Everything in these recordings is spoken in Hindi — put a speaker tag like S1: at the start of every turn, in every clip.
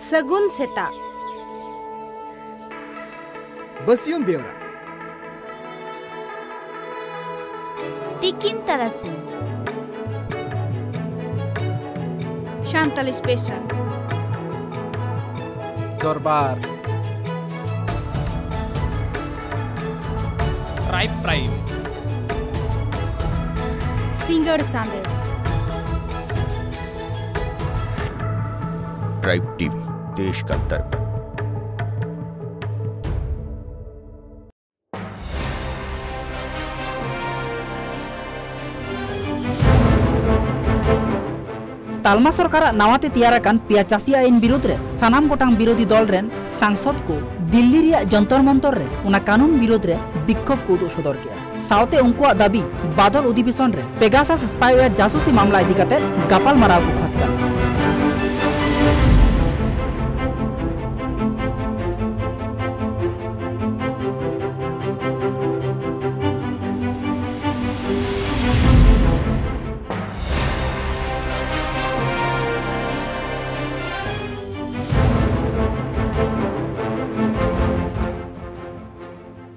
S1: सगुन सेता
S2: बसियम बेवरा
S1: तिकिन तरसिन शांतली स्पेशल
S3: दरबार प्राइम
S1: सिंगर संदेश
S4: ट्राइब टीवी देश का दर्पण।
S5: तालमा सरकार नावाते तैयाराकान पिया चासी आईन विरोध रे सानाम गोटांग विरोधी दल रेन सांसद को दिल्ली रिया जंतर मंतर रे उना कानून विरोध रे विक्षोभ को उदुग सदर किया। साउते उनकुआ दाबी बादल अधिवेशन रे पेगासास स्पाईवेयर जासूसी मामला इदी काते गापाल माराव को खोज कर।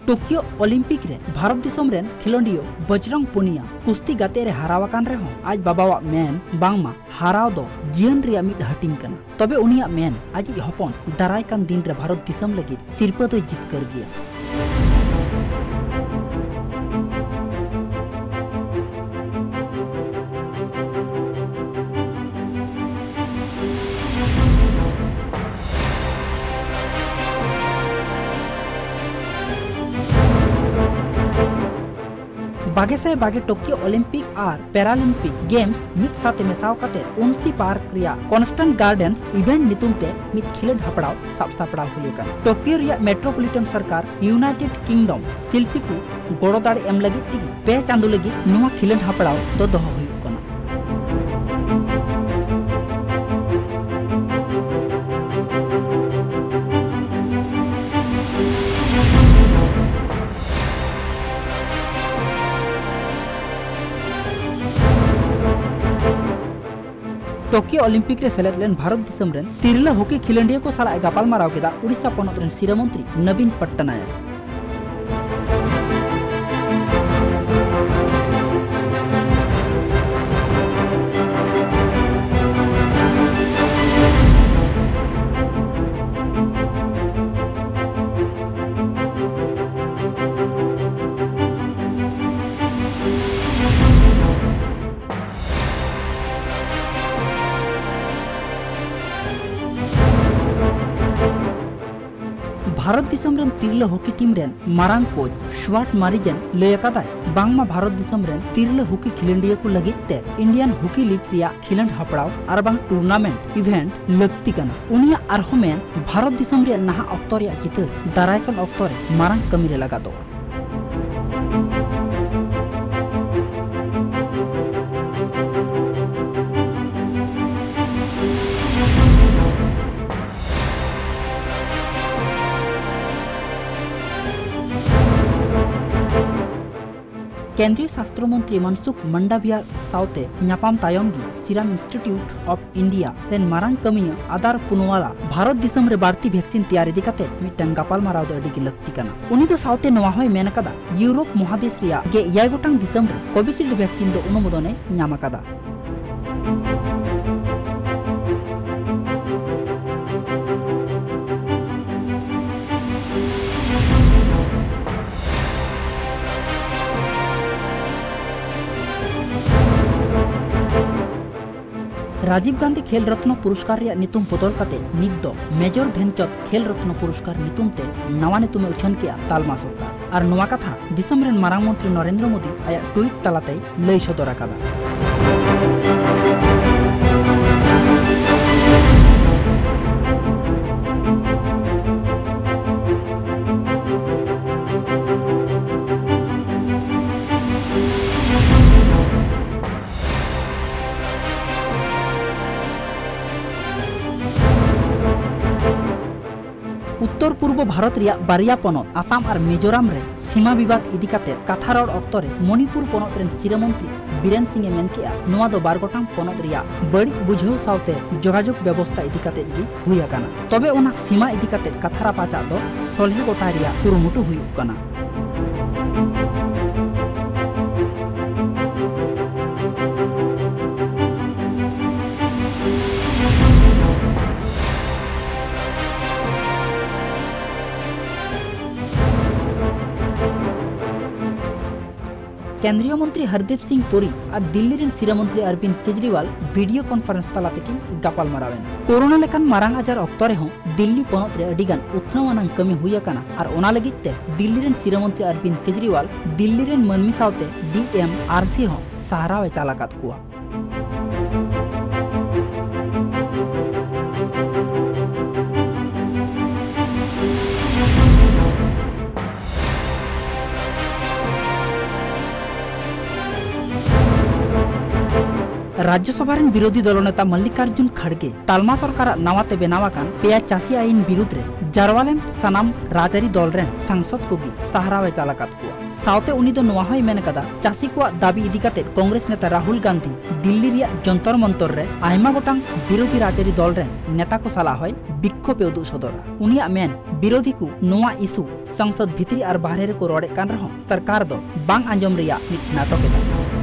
S5: टोकियो ओलंपिक रे भारत दिसम रेन खिलंडियो बजरंग पुनिया कुश्ती गाते रे हारावाकान रे हों आज बाबावा मेन बांगमा हाराव दो जीवन रिया मिद हटिंग कना तबे उनिया मेन आज हपन दाराय कान दिन रे भारत दिसम लगी सिरपा तो जीत कर गया। बागेसे बागे टोकियो ओलंपिक और पैरालंपिक गेम्स मित साथे मेसाव काते उनसी पार्क रिया कॉन्स्टेंट गार्डन्स इवेंट नितुमते मित खिलड हपड़ाव साब सापड़ाव हुलिका। टोकियो रिया मेट्रोपॉलिटन सरकार यूनाइटेड किंगडम शिल्पी को गोड़ोदाड़ एम लगी तिगी पे चांदो लगी नुआ खिलड हपड़ाव दो दोह हुयुक कना। टोकियो ओलंपिक रे सेलेद लेन भारत दिसम रेन तिरला हॉकी खिलंडिया को साला गापाल माराव केदा उड़ीसा पनत रेन सिरा मंत्री नवीन पट्टनायक। भारत दिसम रेन तिरला हॉकी टीम रेन मारांग कोच श्वार्ट मारिजन लयकादाय बांगमा भारत दिसम रेन तिरला हॉकी खिलंडिया को लगिते इंडियन हॉकी लीग रिया खिलंड हपड़ाव और बांग टूर्नामेंट इवेंट लगती कना उनिया आरहोमेन भारत दिसम रे नहा ऑक्टो रिया चितर दारायकन ऑक्टो रे मारांग कमी रे लगा दो। केंद्रीय शास्त्र मंत्री मनसुख मंडाविया साउते न्यापाम तायमगी सीरम इंस्टीट्यूट ऑफ इंडिया रेन मारांग कमिया आधार पुनवाला भारत दिसम रे बारती वैक्सीन तैयारी दिकाते मिटन गापाल माराव दो अडी लगती कना उनी तो साउते नवा होय मेन कदा यूरोप महादेश रिया गे याय गोटांग दिसम रे कोविशील्ड वैक्सीन दो अनुमोदने न्यामा कदा। राजीव गांधी खेल रत्न पुरस्कार रिया नितुम बदल काते नित दो मेजर ध्यानचंद खेल रत्न पुरस्कार नितुम ते नवा नितुमे उछन किया तालमा सरकार और नवा कथा दिसम रेन मारांग मंत्री नरेंद्र मोदी आया ट्वीट तालाते लय सदर आकादा। उत्तर पूर्व भारत रिया बारिया पनत आसाम और मिजोराम रे सीमा विवाद इदी काते कथा रड़ अक्तरे मणिपुर पनत रेन सिरा मंत्री बीरेन सिंह मेन केआ नोआ दो 12 गोटांग पोनत रिया बड़ी बुझाव सावते जोगाजोग व्यवस्था इदी काते गी हुई आकाना तबे ओना सीमा इदी काते कथारा पाचा दो सोलहे गोटा रिया कुरुमुटु हुयुक काना। केंद्रीय मंत्री हरदीप सिंह पुरी और दिल्ली रेन सिरा मंत्री अरविंद केजरीवाल वीडियो कॉन्फ्रेंस तलाते की गापाल मारावेन कोरोना लेकान मारांग आजार ऑक्तो रे हों दिल्ली पोनत रे अडिगान उत्नवानांग कमी हुई आकाना और ओना लगित ते दिल्ली रेन सिरा मंत्री अरविंद केजरीवाल दिल्ली रेन मनमी सावते डीएम आरसी हों सहारावे चालाकात कुआ। राज्यसभा विरोधी दल नेता मल्लिकार्जुन खड़गे तालमा सरकार नवाते बेनावाकान पेया चासी आईन विरुद्ध रे जारवालेन सनाम राजारी दल रेन सांसद कोगी सहारावे चालाकात कुआ सावते उनी दो नोआ होय मेन कदा चासी को दाबी इदी काते कांग्रेस नेता राहुल गांधी दिल्ली रिया जंतर मंतर रे आयमा गोटांग विरोधी राजारी दल रेन नेता को सला होय बिक्षोभ उदुग सदरा उनिया मेन विरोधी को नोआ इशू संसद भितरी और बाहरे रे को रोड़े कान रहो सरकार दो बांग आंजम रिया मिट नाटक एदा।